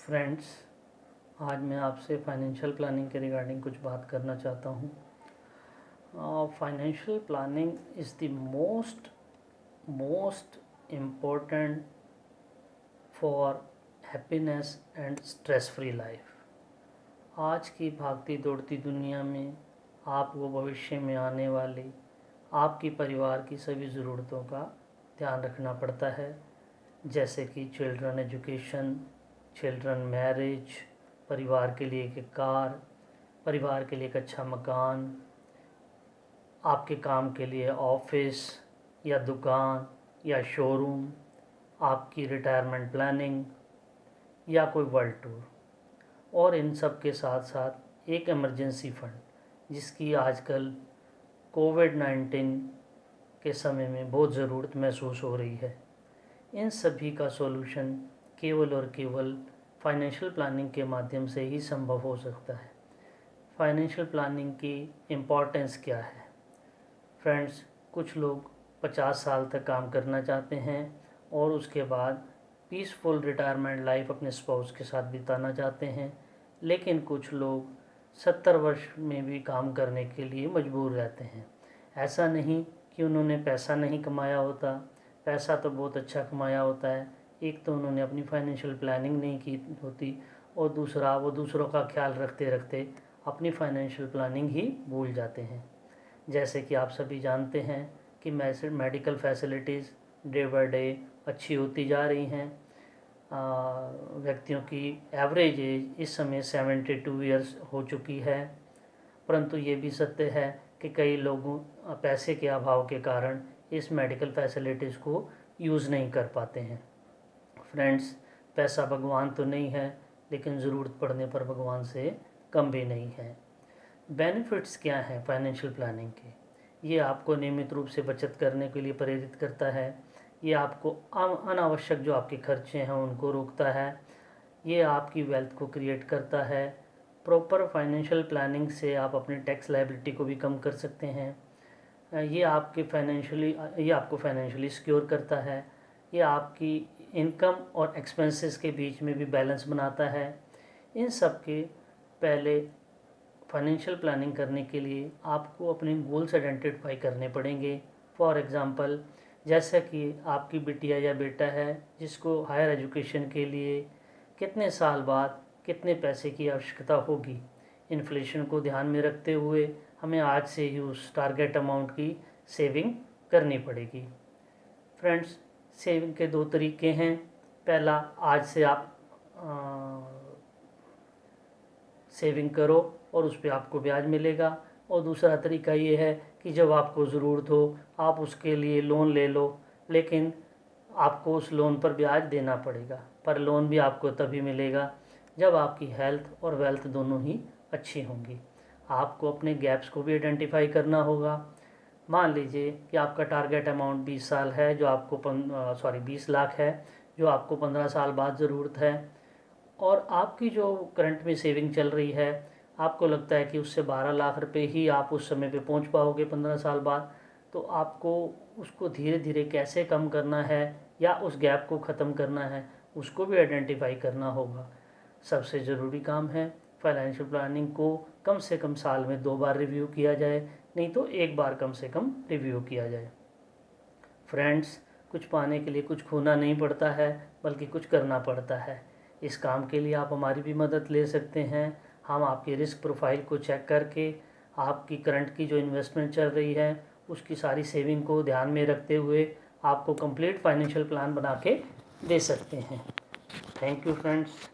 Friends, आज मैं आपसे फाइनेंशियल प्लानिंग के रिगार्डिंग कुछ बात करना चाहता हूँ। Financial planning is the most important for happiness and stress free life. आज की भागती दौड़ती दुनिया में आपको भविष्य में आने वाली आपकी परिवार की सभी ज़रूरतों का ध्यान रखना पड़ता है, जैसे कि चिल्ड्रन एजुकेशन, चिल्ड्रन मैरिज, परिवार के लिए एक कार, परिवार के लिए एक अच्छा मकान, आपके काम के लिए ऑफिस या दुकान या शोरूम, आपकी रिटायरमेंट प्लानिंग या कोई वर्ल्ड टूर, और इन सब के साथ साथ एक इमरजेंसी फंड जिसकी आजकल कोविड-19 के समय में बहुत ज़रूरत महसूस हो रही है। इन सभी का सॉल्यूशन केवल और केवल फाइनेंशियल प्लानिंग के माध्यम से ही संभव हो सकता है। फाइनेंशियल प्लानिंग की इम्पोर्टेंस क्या है? फ्रेंड्स, कुछ लोग 50 साल तक काम करना चाहते हैं और उसके बाद पीसफुल रिटायरमेंट लाइफ अपने स्पाउस के साथ बिताना चाहते हैं, लेकिन कुछ लोग 70 वर्ष में भी काम करने के लिए मजबूर रहते हैं। ऐसा नहीं कि उन्होंने पैसा नहीं कमाया होता, पैसा तो बहुत अच्छा कमाया होता है। एक तो उन्होंने अपनी फाइनेंशियल प्लानिंग नहीं की होती, और दूसरा वो दूसरों का ख्याल रखते रखते अपनी फाइनेंशियल प्लानिंग ही भूल जाते हैं। जैसे कि आप सभी जानते हैं कि medical facilities day by day अच्छी होती जा रही हैं। व्यक्तियों की एवरेज एज इस समय 72 ईयर्स हो चुकी है, परंतु ये भी सत्य है कि कई लोगों पैसे के अभाव के कारण इस मेडिकल फैसिलिटीज़ को यूज़ नहीं कर पाते हैं। फ्रेंड्स, पैसा भगवान तो नहीं है, लेकिन ज़रूरत पड़ने पर भगवान से कम भी नहीं है। बेनिफिट्स क्या हैं फाइनेंशियल प्लानिंग के? ये आपको नियमित रूप से बचत करने के लिए प्रेरित करता है। ये आपको अनावश्यक जो आपके खर्चे हैं उनको रोकता है। ये आपकी वेल्थ को क्रिएट करता है। प्रॉपर फाइनेंशियल प्लानिंग से आप अपनी टैक्स लायबिलिटी को भी कम कर सकते हैं। ये आपको फाइनेंशियली सिक्योर करता है। ये आपकी इनकम और एक्सपेंसेस के बीच में भी बैलेंस बनाता है। इन सब के पहले फाइनेंशियल प्लानिंग करने के लिए आपको अपने गोल्स आइडेंटिफाई करने पड़ेंगे। फॉर एग्ज़ाम्पल, जैसा कि आपकी बिटिया या बेटा है जिसको हायर एजुकेशन के लिए कितने साल बाद कितने पैसे की आवश्यकता होगी, इन्फ्लेशन को ध्यान में रखते हुए हमें आज से ही उस टारगेट अमाउंट की सेविंग करनी पड़ेगी। फ्रेंड्स, सेविंग के 2 तरीके हैं। पहला, आज से आप सेविंग करो और उस पर आपको ब्याज मिलेगा, और दूसरा तरीका ये है कि जब आपको ज़रूरत हो आप उसके लिए लोन ले लो, लेकिन आपको उस लोन पर ब्याज देना पड़ेगा। पर लोन भी आपको तभी मिलेगा जब आपकी हेल्थ और वेल्थ दोनों ही अच्छी होंगी। आपको अपने गैप्स को भी आइडेंटिफाई करना होगा। मान लीजिए कि आपका टारगेट अमाउंट 20 साल है, जो आपको 20 लाख है, जो आपको 15 साल बाद ज़रूरत है, और आपकी जो करंट में सेविंग चल रही है आपको लगता है कि उससे 12 लाख रुपए ही आप उस समय पे पहुंच पाओगे 15 साल बाद, तो आपको उसको धीरे धीरे कैसे कम करना है या उस गैप को ख़त्म करना है उसको भी आइडेंटिफाई करना होगा। सबसे ज़रूरी काम है फाइनेंशियल प्लानिंग को कम से कम साल में 2 बार रिव्यू किया जाए, नहीं तो 1 बार कम से कम रिव्यू किया जाए। फ्रेंड्स, कुछ पाने के लिए कुछ खोना नहीं पड़ता है, बल्कि कुछ करना पड़ता है। इस काम के लिए आप हमारी भी मदद ले सकते हैं। हम आपकी रिस्क प्रोफाइल को चेक करके आपकी करंट की जो इन्वेस्टमेंट चल रही है उसकी सारी सेविंग को ध्यान में रखते हुए आपको कंप्लीट फाइनेंशियल प्लान बना के दे सकते हैं। Thank you friends.